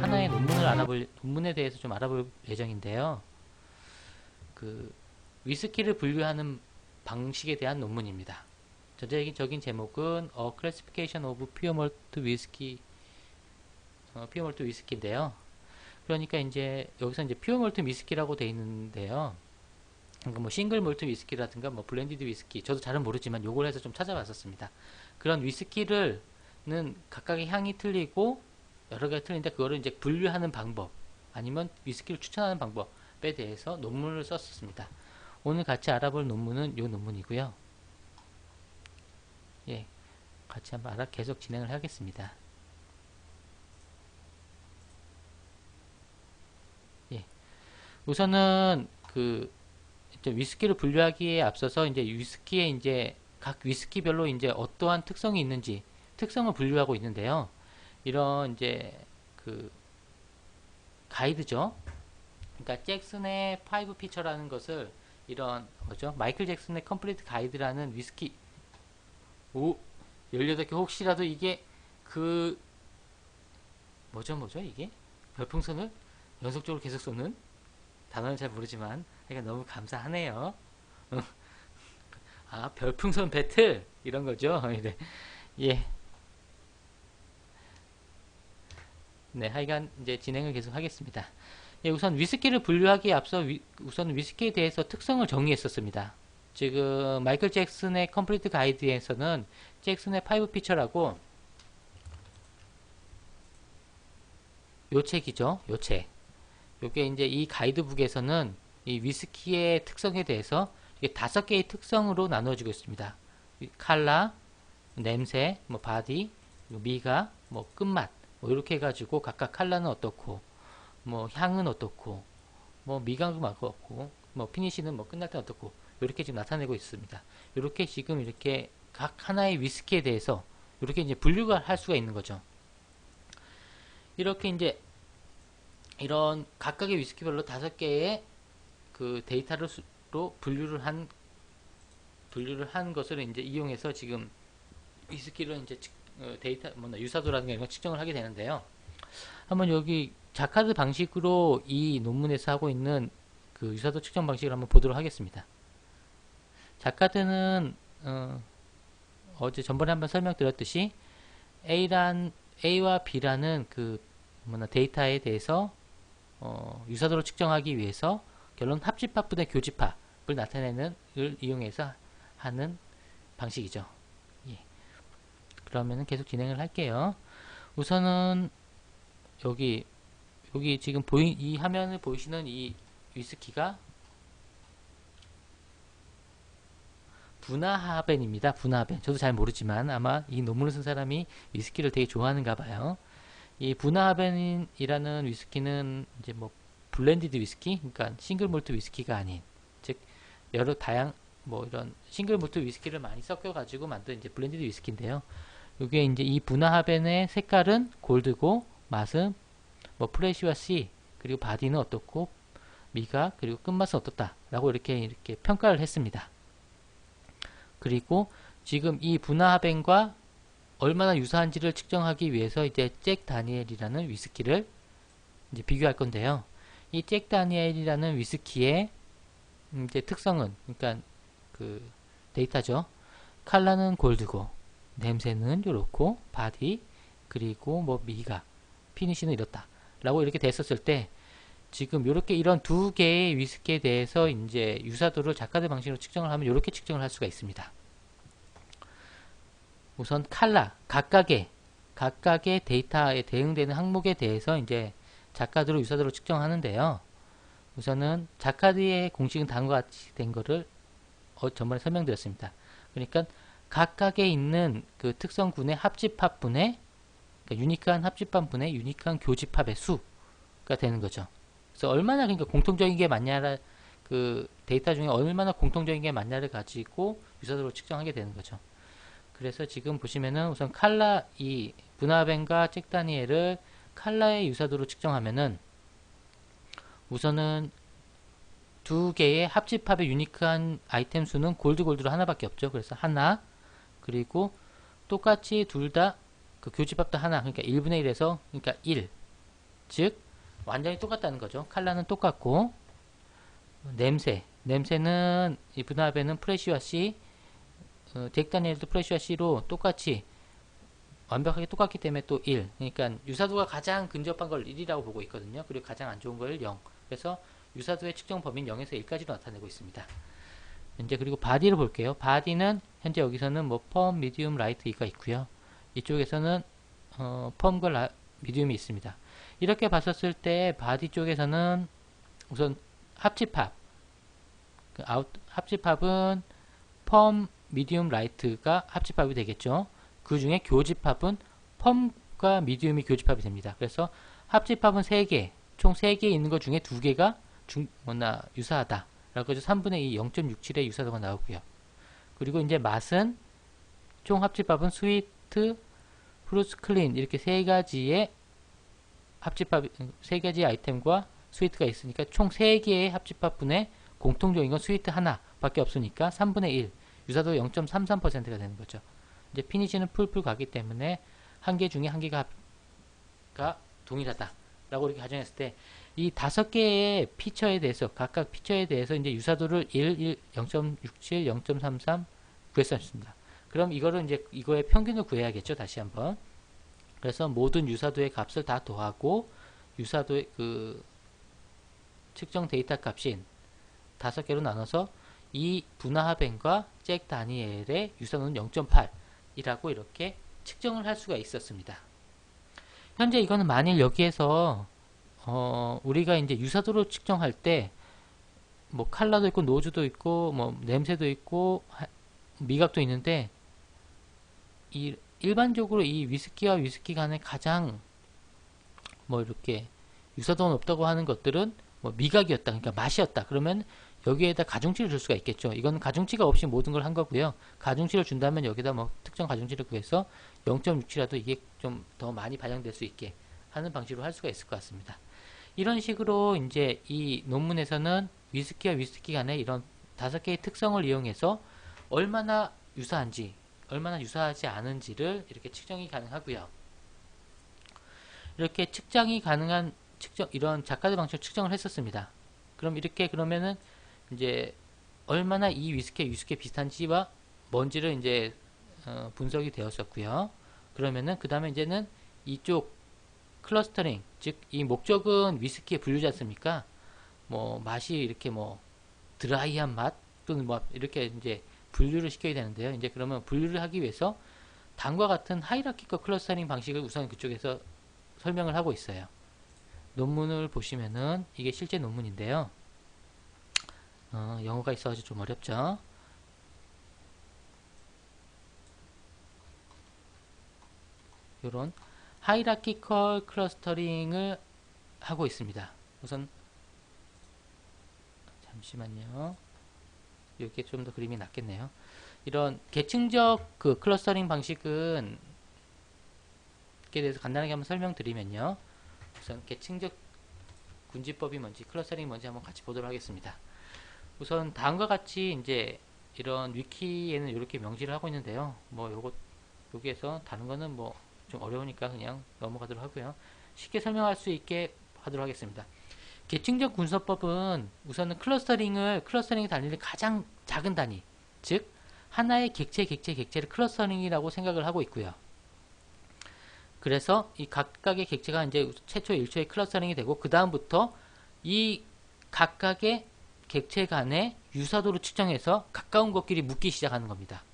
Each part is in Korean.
하나의 논문에 대해서 좀 알아볼 예정인데요. 그 위스키를 분류하는 방식에 대한 논문입니다. 전체적인 제목은 A Classification of Pure Malt Whiskey, Pure Malt Whiskey인데요. 그러니까 이제 여기서 이제 Pure Malt Whiskey라고 돼 있는데요. 그러니까 뭐 싱글 몰트 위스키라든가 뭐 블렌디드 위스키, 저도 잘은 모르지만 요걸 해서 좀 찾아봤었습니다. 그런 위스키를 는 각각의 향이 틀리고 여러 가지 틀린데 그거를 이제 분류하는 방법 아니면 위스키를 추천하는 방법에 대해서 논문을 썼었습니다. 오늘 같이 알아볼 논문은 요 논문이고요. 예, 같이 한번 계속 진행을 하겠습니다. 예, 우선은 그 이제 위스키를 분류하기에 앞서서 이제 위스키에 이제 각 위스키별로 이제 어떠한 특성이 있는지 특성을 분류하고 있는데요. 이런 이제 그 가이드죠. 그러니까 잭슨의 5 피처라는 것을 이런 뭐죠? 마이클 잭슨의 컴플리트 가이드라는 위스키 18개 혹시라도 이게 그 뭐죠 이게 별풍선을 연속적으로 계속 쏘는 단어는 잘 모르지만 그러니까 너무 감사하네요. 아, 별풍선 배틀 이런 거죠. 네. 예. 네, 하여간 이제 진행을 계속 하겠습니다. 예, 우선 위스키를 분류하기에 앞서 우선 위스키에 대해서 특성을 정리했었습니다. 지금 마이클 잭슨의 컴플리트 가이드에서는 잭슨의 5 피처라고 요 책이죠. 요 책. 요게 이제 이 가이드북에서는 이 위스키의 특성에 대해서 이게 5개의 특성으로 나누어지고 있습니다. 칼라, 냄새, 뭐 바디, 미각, 뭐 끝맛, 뭐 이렇게 해가지고 각각 칼라는 어떻고, 뭐 향은 어떻고, 뭐 미각은 어떻고, 뭐 피니시는 뭐 끝날 때 어떻고, 이렇게 지금 나타내고 있습니다. 이렇게 지금 이렇게 각 하나의 위스키에 대해서 이렇게 이제 분류가 할 수가 있는 거죠. 이렇게 이제 이런 각각의 위스키별로 5개의 그 데이터로 분류를 한 것을 이제 이용해서 지금 위스키를 이제 데이터 유사도라든가 이런 걸 측정을 하게 되는데요. 한번 여기 자카드 방식으로 이 논문에서 하고 있는 그 유사도 측정 방식을 한번 보도록 하겠습니다. 자카드는 어제 전번에 한번 설명드렸듯이 A와 B라는 그 데이터에 대해서 유사도를 측정하기 위해서 결론 합집합분의 교집합을 나타내는 을 이용해서 하는 방식이죠. 예. 그러면 계속 진행을 할게요. 우선은 여기 지금 이 화면을 보이시는 이 위스키가 부나하벤입니다. 부나하벤. 저도 잘 모르지만 아마 이 논문을 쓴 사람이 위스키를 되게 좋아하는가 봐요. 이 부나하벤이라는 위스키는 이제 뭐 블렌디드 위스키, 그러니까 싱글 몰트 위스키가 아닌, 즉 여러 뭐 이런 싱글 몰트 위스키를 많이 섞여 가지고 만든 이제 블렌디드 위스키인데요. 이게 이제 이 부나하벤의 색깔은 골드고 맛은 뭐 프레시와 씨 그리고 바디는 어떻고 미각 그리고 끝맛은 어떻다라고 이렇게 평가를 했습니다. 그리고 지금 이 부나하벤과 얼마나 유사한지를 측정하기 위해서 이제 잭 다니엘이라는 위스키를 이제 비교할 건데요. 이 잭 다니엘이라는 위스키의 이제 특성은 그러니까 그 데이터죠. 칼라는 골드고 냄새는 요렇고 바디 그리고 뭐 미각 피니시는 이렇다 라고 이렇게 됐었을 때 지금 요렇게 이런 2개의 위스키에 대해서 이제 유사도를 자카드 방식으로 측정을 하면 요렇게 측정을 할 수가 있습니다. 우선 칼라 각각의 데이터에 대응되는 항목에 대해서 이제 자카드로 유사도로 측정하는데요. 우선은 자카드의 공식은 다음과 같이 된 거를 전번에 설명드렸습니다. 그러니까 각각에 있는 그 특성군의 합집합분의 그러니까 유니크한 합집합분의 유니크한 교집합의 수가 되는 거죠. 그래서 얼마나 그러니까 공통적인 게 맞냐를 그 데이터 중에 얼마나 공통적인 게 맞냐를 가지고 유사도로 측정하게 되는 거죠. 그래서 지금 보시면은 우선 칼라 이 부나벤과 잭다니엘을 칼라의 유사도로 측정하면은 우선은 2개의 합집합의 유니크한 아이템 수는 골드로 하나밖에 없죠. 그래서 하나 그리고 똑같이 둘 다 그 교집합도 하나 그러니까 1분의 1에서 그러니까 1 즉 완전히 똑같다는 거죠. 컬러는 똑같고 냄새는 이 분화합에는 프레시와 C, 잭다니엘도 프레시와 C로 똑같이 완벽하게 똑같기 때문에 또 1. 그러니까 유사도가 가장 근접한 걸 1이라고 보고 있거든요. 그리고 가장 안 좋은 걸 0. 그래서 유사도의 측정 범위는 0에서 1까지로 나타내고 있습니다. 이제 그리고 바디를 볼게요. 바디는 현재 여기서는 뭐 펌, 미디움, 라이트가 있고요. 이쪽에서는 펌과 미디움이 있습니다. 이렇게 봤었을 때 바디 쪽에서는 우선 합집합, 합집합은 펌, 미디움, 라이트가 합집합이 되겠죠. 그 중에 교집합은 펌과 미디움이 교집합이 됩니다. 그래서 합집합은 3개, 총 3개 있는 것 중에 2개가 유사하다. 라고 해서 3분의 2, 0.67의 유사도가 나오고요. 그리고 이제 맛은 총 합집합은 스위트, 프루츠 클린 이렇게 3가지의 합집합, 3가지 아이템과 스위트가 있으니까 총 3개의 합집합분의 공통적인 건 스위트 하나 밖에 없으니까 3분의 1, 유사도 0.33%가 되는 거죠. 이제 피니시는 풀풀 가기 때문에 한 개 중에 한 개가 동일하다 라고 이렇게 가정했을 때 이 5개의 피처에 대해서 각각 피처에 대해서 이제 유사도를 1, 0.67, 0.33 구했습니다. 그럼 이거를 이제 이거의 평균을 구해야겠죠. 다시 한번. 그래서 모든 유사도의 값을 다 더하고 유사도의 그 측정 데이터 값인 5개로 나눠서 이 분화합행과 잭 다니엘의 유사도는 0.8이라고 이렇게 측정을 할 수가 있었습니다. 현재 이거는 만일 여기에서 우리가 이제 유사도로 측정할 때 뭐 칼라도 있고 노즈도 있고 뭐 냄새도 있고 미각도 있는데 일반적으로 이 위스키와 위스키 간에 가장 뭐 이렇게 유사도가 높다고 하는 것들은 뭐 미각이었다, 그러니까 맛이었다. 그러면 여기에다 가중치를 줄 수가 있겠죠. 이건 가중치가 없이 모든 걸 한 거고요. 가중치를 준다면 여기다 뭐 특정 가중치를 구해서 0.67라도 이게 좀 더 많이 반영될 수 있게 하는 방식으로 할 수가 있을 것 같습니다. 이런 식으로 이제 이 논문에서는 위스키와 위스키 간의 이런 5개의 특성을 이용해서 얼마나 유사한지, 얼마나 유사하지 않은지를 이렇게 측정이 가능하고요. 이렇게 측정이 가능한 이런 작가들 방식으로 측정을 했었습니다. 그럼 이렇게 그러면은 이제 얼마나 이 위스키와 위스키 비슷한지와 뭔지를 이제 분석이 되었었고요. 그러면은 그 다음에 이제는 이쪽 클러스터링, 즉 이 목적은 위스키에 분류지 않습니까? 뭐 맛이 이렇게 뭐 드라이한 맛 또는 뭐 이렇게 이제 분류를 시켜야 되는데요. 이제 그러면 분류를 하기 위해서 다음과 같은 하이라키컬 클러스터링 방식을 우선 그쪽에서 설명을 하고 있어요. 논문을 보시면은 이게 실제 논문인데요. 영어가 있어가지고 좀 어렵죠. 요런 하이라키컬 클러스터링을 하고 있습니다. 우선 잠시만요. 이렇게 좀 더 그림이 낫겠네요. 이런 계층적 그 클러스터링 방식은 에 대해서 간단하게 한번 설명드리면요. 우선 계층적 군지법이 뭔지 클러스터링이 뭔지 한번 같이 보도록 하겠습니다. 우선 다음과 같이 이제 이런 위키에는 이렇게 명시를 하고 있는데요. 뭐 여기에서 다른 거는 뭐 좀 어려우니까 그냥 넘어가도록 하고요. 쉽게 설명할 수 있게 하도록 하겠습니다. 계층적 군서법은 우선은 클러스터링이 달리는 가장 작은 단위, 즉 하나의 객체를 클러스터링이라고 생각을 하고 있고요. 그래서 이 각각의 객체가 이제 최초 1초의 클러스터링이 되고 그 다음부터 이 각각의 객체 간의 유사도를 측정해서 가까운 것끼리 묶기 시작하는 겁니다.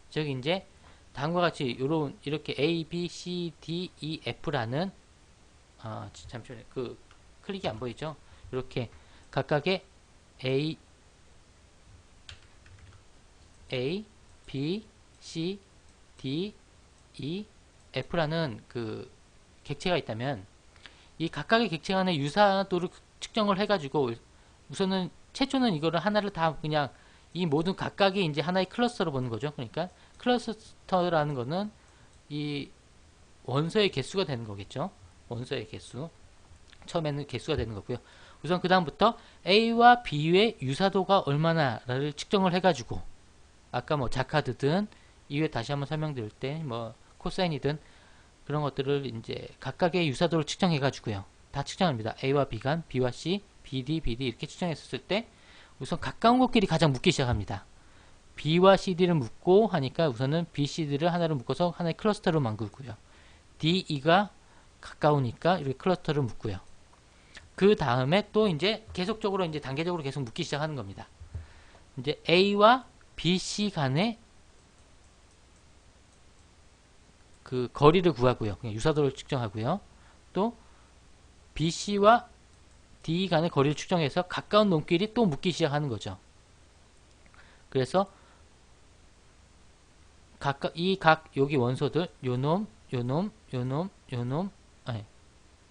즉 이제 다음과 같이 이렇게 A, B, C, D, E, F라는 잠시만요. 그 클릭이 안 보이죠? 이렇게 각각의 A, B, C, D, E, F라는 그 객체가 있다면 이 각각의 객체 간의 유사도를 측정을 해가지고 우선은 최초는 이거를 하나를 다 그냥 이 모든 각각이 이제 하나의 클러스터로 보는 거죠. 그러니까 클러스터라는 거는 이 원소의 개수가 되는 거겠죠. 원소의 개수. 처음에는 개수가 되는 거고요. 우선 그 다음부터 A와 B의 유사도가 얼마나를 측정을 해가지고 아까 뭐 자카드든 이후에 다시 한번 설명드릴 때 뭐 코사인이든 그런 것들을 이제 각각의 유사도를 측정해 가지고요. 다 측정합니다. A와 B간, B와 C, BD, BD 이렇게 측정했을 때 우선 가까운 것끼리 가장 묶기 시작합니다. B와 CD를 묶고 하니까 우선은 B, CD를 하나로 묶어서 하나의 클러스터로 만들고요. D, E가 가까우니까 이렇게 클러스터를 묶고요. 그 다음에 또 이제 계속적으로 이제 단계적으로 계속 묶기 시작하는 겁니다. 이제 A와 B, C 간의 그 거리를 구하고요. 그냥 유사도를 측정하고요. 또 B, C와 D 간의 거리를 측정해서 가까운 놈끼리 또 묶기 시작하는 거죠. 그래서 여기 원소들 요놈, 요놈, 요놈, 요놈, 아니,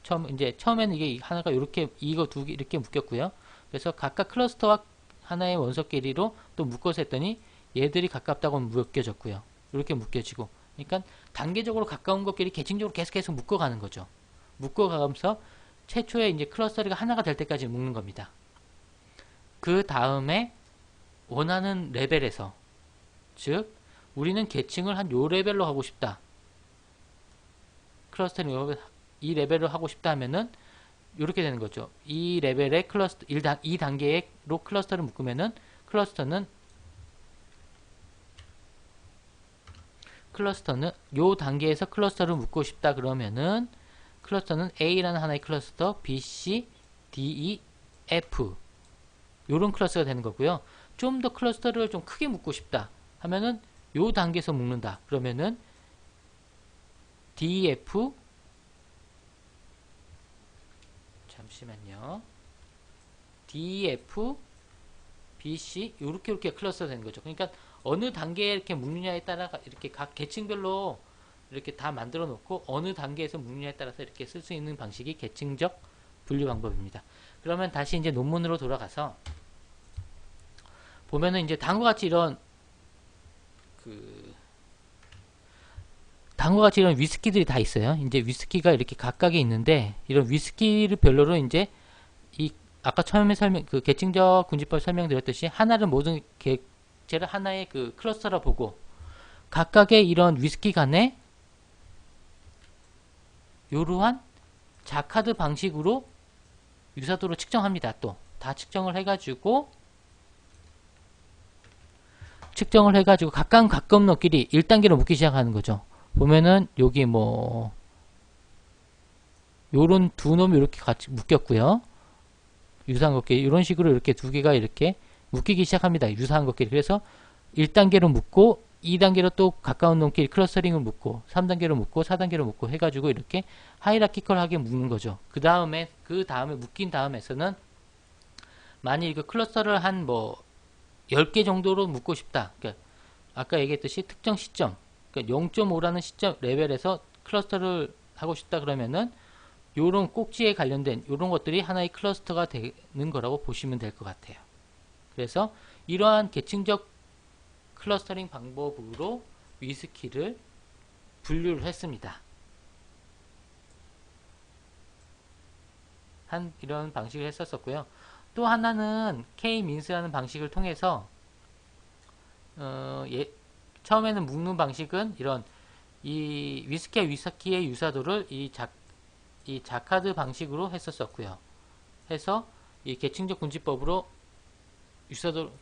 처음에는 이게 하나가 이렇게 이거 두 개 이렇게 묶였고요. 그래서 각각 클러스터와 하나의 원소끼리로 또 묶어서 했더니 얘들이 가깝다고 묶여졌고요. 이렇게 묶여지고, 그러니까 단계적으로 가까운 것끼리 계층적으로 계속 묶어가는 거죠. 묶어가면서 최초에 이제 클러스터가 하나가 될 때까지 묶는 겁니다. 그 다음에 원하는 레벨에서, 즉 우리는 계층을 한 요 레벨로 하고 싶다. 클러스터링 이 레벨로 하고 싶다 하면은 이렇게 되는 거죠. 이 레벨의 클러스터 2단계로 클러스터를 묶으면은 클러스터는 요 단계에서 클러스터를 묶고 싶다 그러면은 클러스터는 A라는 하나의 클러스터, B, C, D, E, F 요런 클러스터가 되는 거고요. 좀 더 클러스터를 좀 크게 묶고 싶다 하면은 요 단계에서 묶는다. 그러면은 D, F 잠시만요. D, F, B, C 이렇게 클러스터 되는 거죠. 그러니까 어느 단계에 이렇게 묶느냐에 따라 이렇게 각 계층별로 이렇게 다 만들어 놓고 어느 단계에서 묶느냐에 따라서 이렇게 쓸 수 있는 방식이 계층적 분류 방법입니다. 그러면 다시 이제 논문으로 돌아가서 보면은 이제 다음과 같이 이런 위스키들이 다 있어요. 이제 위스키가 이렇게 각각에 있는데 이런 위스키를 별로로 이제 이 아까 처음에 그 계층적 군집법 설명드렸듯이 하나를 모든 객체를 하나의 그 클러스터라 보고 각각의 이런 위스키 간에 이러한 자카드 방식으로 유사도를 측정합니다. 또 다 측정을 해가지고 가까운 놈끼리 1단계로 묶기 시작하는 거죠. 보면은 여기 뭐 요런 두 놈이 이렇게 같이 묶였고요. 유사한 것끼리 이런 식으로 이렇게 두 개가 이렇게 묶이기 시작합니다. 유사한 것끼리. 그래서 1단계로 묶고 2단계로 또 가까운 놈끼리 클러스터링을 묶고 3단계로 묶고 4단계로 묶고 해가지고 이렇게 하이라키컬하게 묶는 거죠. 그 다음에 묶인 다음에서는 만일 그 클러스터를 한 뭐 10개 정도로 묶고 싶다. 그러니까 아까 얘기했듯이 특정 시점, 그러니까 0.5라는 시점 레벨에서 클러스터를 하고 싶다 그러면은 요런 꼭지에 관련된 요런 것들이 하나의 클러스터가 되는 거라고 보시면 될 것 같아요. 그래서 이러한 계층적 클러스터링 방법으로 위스키를 분류를 했습니다. 이런 방식을 했었고요. 또 하나는 K-민스라는 방식을 통해서 처음에는 묶는 방식은 이런 이 위스키와 위스키의 유사도를 이 자카드 방식으로 했었고요. 해서 이 계층적 군집법으로 유사도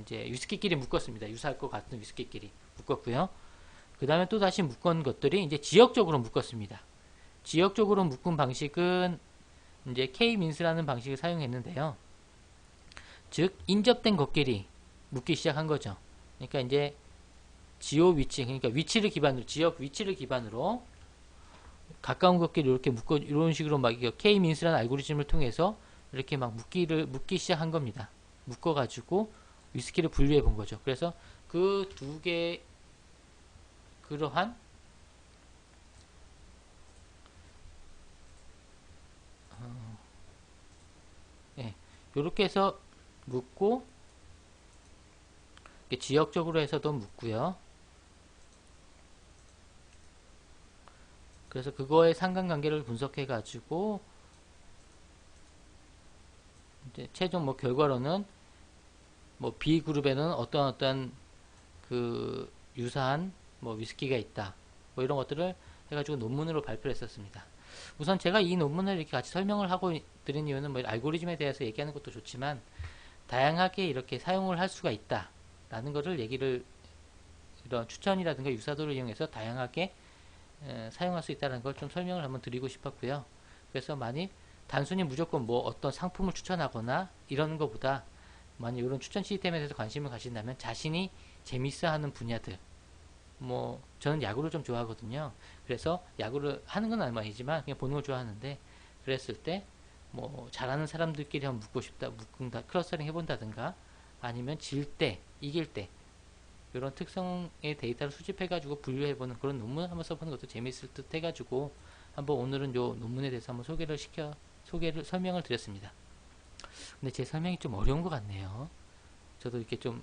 이제 위스키끼리 묶었습니다. 유사할 것 같은 위스키끼리 묶었고요. 그 다음에 또 다시 묶은 것들이 이제 지역적으로 묶었습니다. 지역적으로 묶은 방식은 이제 K-민스라는 방식을 사용했는데요. 즉 인접된 것끼리 묶기 시작한 거죠. 그러니까 이제 지오 위치, 그러니까 지역 위치를 기반으로 가까운 것끼리 이렇게 묶어 이런 식으로 막 K-민스라는 알고리즘을 통해서 이렇게 막 묶기 시작한 겁니다. 묶어가지고 위스키를 분류해 본 거죠. 그래서 그 두 개 그러한 이렇게 해서 묶고 지역적으로 해서도 묶고요. 그래서 그거의 상관관계를 분석해 가지고 이제 최종 뭐 결과로는 뭐 B 그룹에는 어떤 그 유사한 뭐 위스키가 있다. 뭐 이런 것들을 해가지고 논문으로 발표를 했었습니다. 우선 제가 이 논문을 이렇게 같이 설명을 하고 드린 이유는 뭐 알고리즘에 대해서 얘기하는 것도 좋지만 다양하게 이렇게 사용을 할 수가 있다 라는 것을 얘기를, 이런 추천이라든가 유사도를 이용해서 다양하게 사용할 수 있다는 걸 좀 설명을 한번 드리고 싶었고요. 그래서 만약 단순히 무조건 뭐 어떤 상품을 추천하거나 이러는 것보다 만약 이런 추천 시스템에 대해서 관심을 가진다면 자신이 재밌어하는 분야들, 뭐 저는 야구를 좀 좋아하거든요. 그래서 야구를 하는 건 아니지만 그냥 보는 걸 좋아하는데, 그랬을 때 뭐 잘하는 사람들끼리 한번 묻고 싶다, 묶는다, 클러스터링 해본다든가, 아니면 질 때, 이길 때 이런 특성의 데이터를 수집해가지고 분류해보는 그런 논문 한번 써보는 것도 재밌을 듯 해가지고 한번 오늘은 요 논문에 대해서 한번 설명을 드렸습니다. 근데 제 설명이 좀 어려운 것 같네요. 저도 이렇게 좀